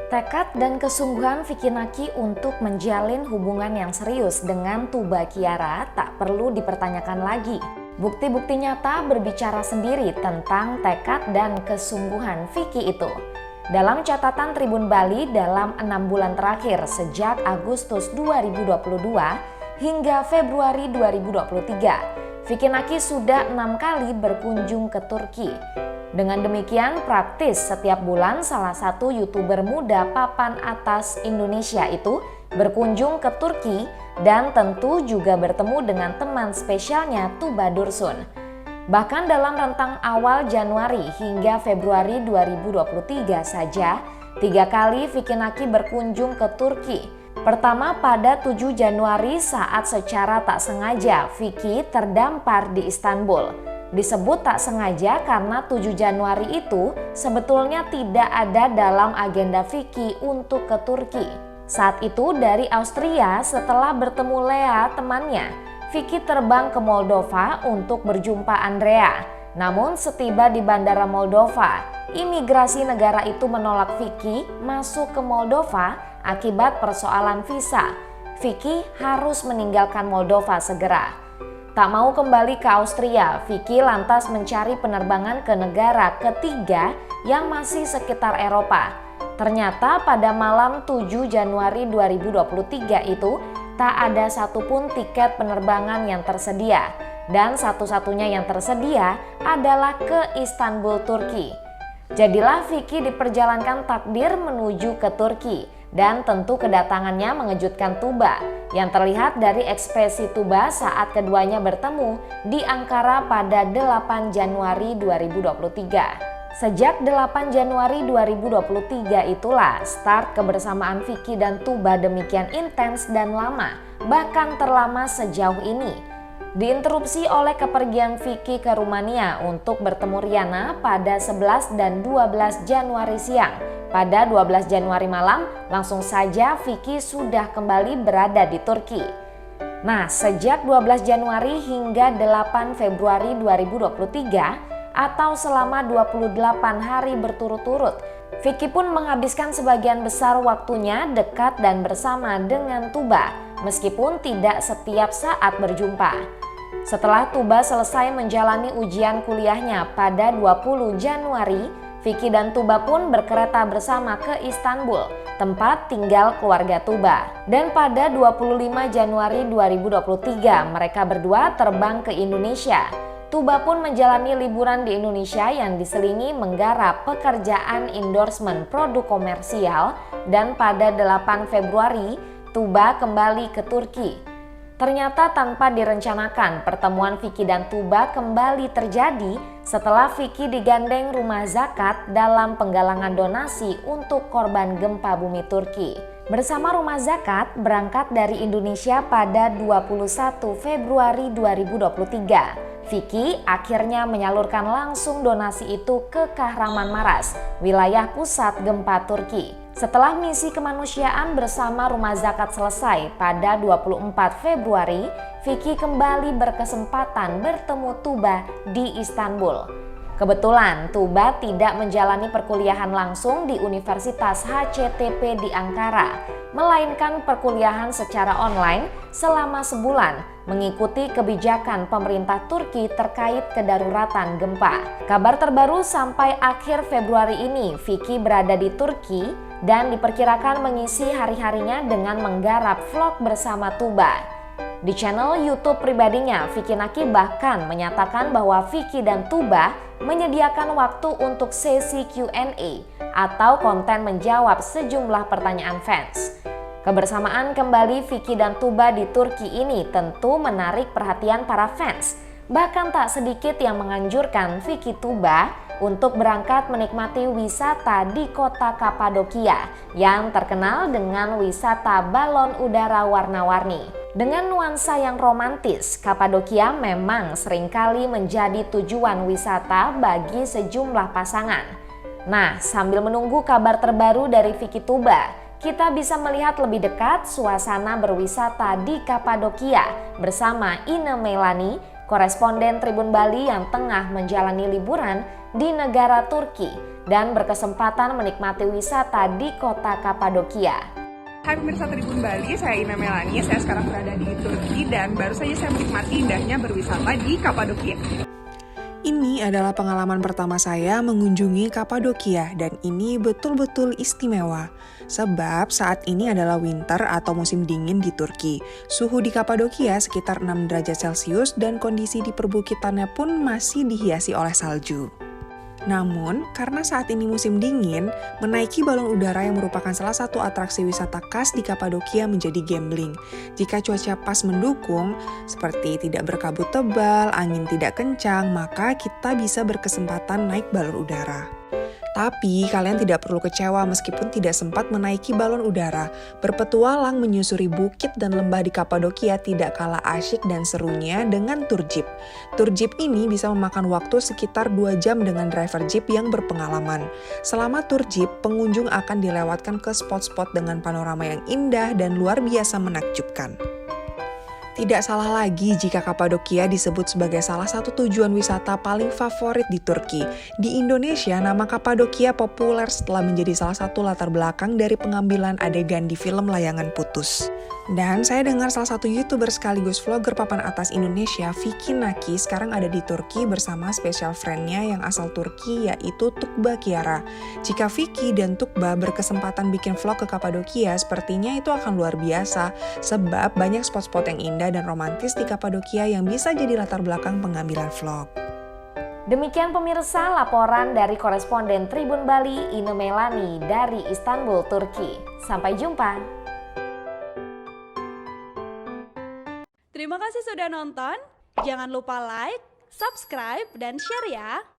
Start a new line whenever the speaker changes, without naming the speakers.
Tekad dan kesungguhan Vicky Naki untuk menjalin hubungan yang serius dengan Tuba Kiara tak perlu dipertanyakan lagi. Bukti-bukti nyata berbicara sendiri tentang tekad dan kesungguhan Vicky itu. Dalam catatan Tribun Bali dalam 6 bulan terakhir sejak Agustus 2022 hingga Februari 2023, Vicky Naki sudah 6 kali berkunjung ke Turki. Dengan demikian, praktis setiap bulan salah satu YouTuber muda papan atas Indonesia itu berkunjung ke Turki dan tentu juga bertemu dengan teman spesialnya Tuba Dursun. Bahkan dalam rentang awal Januari hingga Februari 2023 saja, 3 kali Vicky Naki berkunjung ke Turki. Pertama pada 7 Januari saat secara tak sengaja Vicky terdampar di Istanbul. Disebut tak sengaja karena 7 Januari itu sebetulnya tidak ada dalam agenda Vicky untuk ke Turki. Saat itu dari Austria setelah bertemu Lea temannya, Vicky terbang ke Moldova untuk berjumpa Andrea. Namun setiba di bandara Moldova, imigrasi negara itu menolak Vicky masuk ke Moldova akibat persoalan visa. Vicky harus meninggalkan Moldova segera. Tak mau kembali ke Austria, Vicky lantas mencari penerbangan ke negara ketiga yang masih sekitar Eropa. Ternyata pada malam 7 Januari 2023 itu tak ada satupun tiket penerbangan yang tersedia. Dan satu-satunya yang tersedia adalah ke Istanbul, Turki. Jadilah Vicky diperjalankan takdir menuju ke Turki. Dan tentu kedatangannya mengejutkan Tuba yang terlihat dari ekspresi Tuba saat keduanya bertemu di Ankara pada 8 Januari 2023. Sejak 8 Januari 2023 itulah start kebersamaan Vicky dan Tuba demikian intens dan lama, bahkan terlama sejauh ini. Diinterupsi oleh kepergian Vicky ke Rumania untuk bertemu Riana pada 11 dan 12 Januari siang. Pada 12 Januari malam, langsung saja Vicky sudah kembali berada di Turki. Nah, sejak 12 Januari hingga 8 Februari 2023 atau selama 28 hari berturut-turut, Vicky pun menghabiskan sebagian besar waktunya dekat dan bersama dengan Tuba, meskipun tidak setiap saat berjumpa. Setelah Tuba selesai menjalani ujian kuliahnya pada 20 Januari, Vicky dan Tuba pun berkereta bersama ke Istanbul, tempat tinggal keluarga Tuba. Dan pada 25 Januari 2023 mereka berdua terbang ke Indonesia. Tuba pun menjalani liburan di Indonesia yang diselingi menggarap pekerjaan endorsement produk komersial dan pada 8 Februari Tuba kembali ke Turki. Ternyata tanpa direncanakan, pertemuan Vicky dan Tuba kembali terjadi setelah Vicky digandeng Rumah Zakat dalam penggalangan donasi untuk korban gempa bumi Turki. Bersama Rumah Zakat berangkat dari Indonesia pada 21 Februari 2023. Vicky akhirnya menyalurkan langsung donasi itu ke Kahramanmaras, wilayah pusat gempa Turki. Setelah misi kemanusiaan bersama Rumah Zakat selesai pada 24 Februari, Vicky kembali berkesempatan bertemu Tuba di Istanbul. Kebetulan Tuba tidak menjalani perkuliahan langsung di Universitas HCTP di Ankara, melainkan perkuliahan secara online selama sebulan mengikuti kebijakan pemerintah Turki terkait kedaruratan gempa. Kabar terbaru sampai akhir Februari ini, Vicky berada di Turki dan diperkirakan mengisi hari-harinya dengan menggarap vlog bersama Tuba. Di channel YouTube pribadinya, Vicky Naki bahkan menyatakan bahwa Vicky dan Tuba menyediakan waktu untuk sesi Q&A atau konten menjawab sejumlah pertanyaan fans. Kebersamaan kembali Vicky dan Tuba di Turki ini tentu menarik perhatian para fans. Bahkan tak sedikit yang menganjurkan Vicky Tuba untuk berangkat menikmati wisata di kota Kapadokia yang terkenal dengan wisata balon udara warna-warni. Dengan nuansa yang romantis, Kapadokia memang seringkali menjadi tujuan wisata bagi sejumlah pasangan. Nah, sambil menunggu kabar terbaru dari Vicky Tuba, kita bisa melihat lebih dekat suasana berwisata di Kapadokia bersama Ine Melani koresponden Tribun Bali yang tengah menjalani liburan di negara Turki dan berkesempatan menikmati wisata di kota Kapadokia.
Hai pemirsa Tribun Bali, saya Ina Melani. Saya sekarang berada di Turki dan baru saja saya menikmati indahnya berwisata di Kapadokia.
Ini adalah pengalaman pertama saya mengunjungi Kapadokia dan ini betul-betul istimewa. Sebab saat ini adalah winter atau musim dingin di Turki. Suhu di Kapadokia sekitar 6 derajat Celcius dan kondisi di perbukitannya pun masih dihiasi oleh salju. Namun, karena saat ini musim dingin, menaiki balon udara yang merupakan salah satu atraksi wisata khas di Kapadokia menjadi gambling. Jika cuaca pas mendukung, seperti tidak berkabut tebal, angin tidak kencang, maka kita bisa berkesempatan naik balon udara. Tapi kalian tidak perlu kecewa meskipun tidak sempat menaiki balon udara. Berpetualang menyusuri bukit dan lembah di Kapadokia tidak kalah asyik dan serunya dengan tur jeep. Tur jeep ini bisa memakan waktu sekitar 2 jam dengan driver jeep yang berpengalaman. Selama tur jeep, pengunjung akan dilewatkan ke spot-spot dengan panorama yang indah dan luar biasa menakjubkan. Tidak salah lagi jika Kapadokia disebut sebagai salah satu tujuan wisata paling favorit di Turki. Di Indonesia, nama Kapadokia populer setelah menjadi salah satu latar belakang dari pengambilan adegan di film Layangan Putus. Dan saya dengar salah satu YouTuber sekaligus vlogger papan atas Indonesia, Vicky Naki, sekarang ada di Turki bersama special friend-nya yang asal Turki yaitu Tukba Kiara. Jika Vicky dan Tukba berkesempatan bikin vlog ke Kapadokia, sepertinya itu akan luar biasa sebab banyak spot-spot yang indah dan romantis di Kapadokia yang bisa jadi latar belakang pengambilan vlog.
Demikian pemirsa laporan dari koresponden Tribun Bali Ina Melani dari Istanbul, Turki. Sampai jumpa.
Terima kasih sudah nonton. Jangan lupa like, subscribe, dan share ya.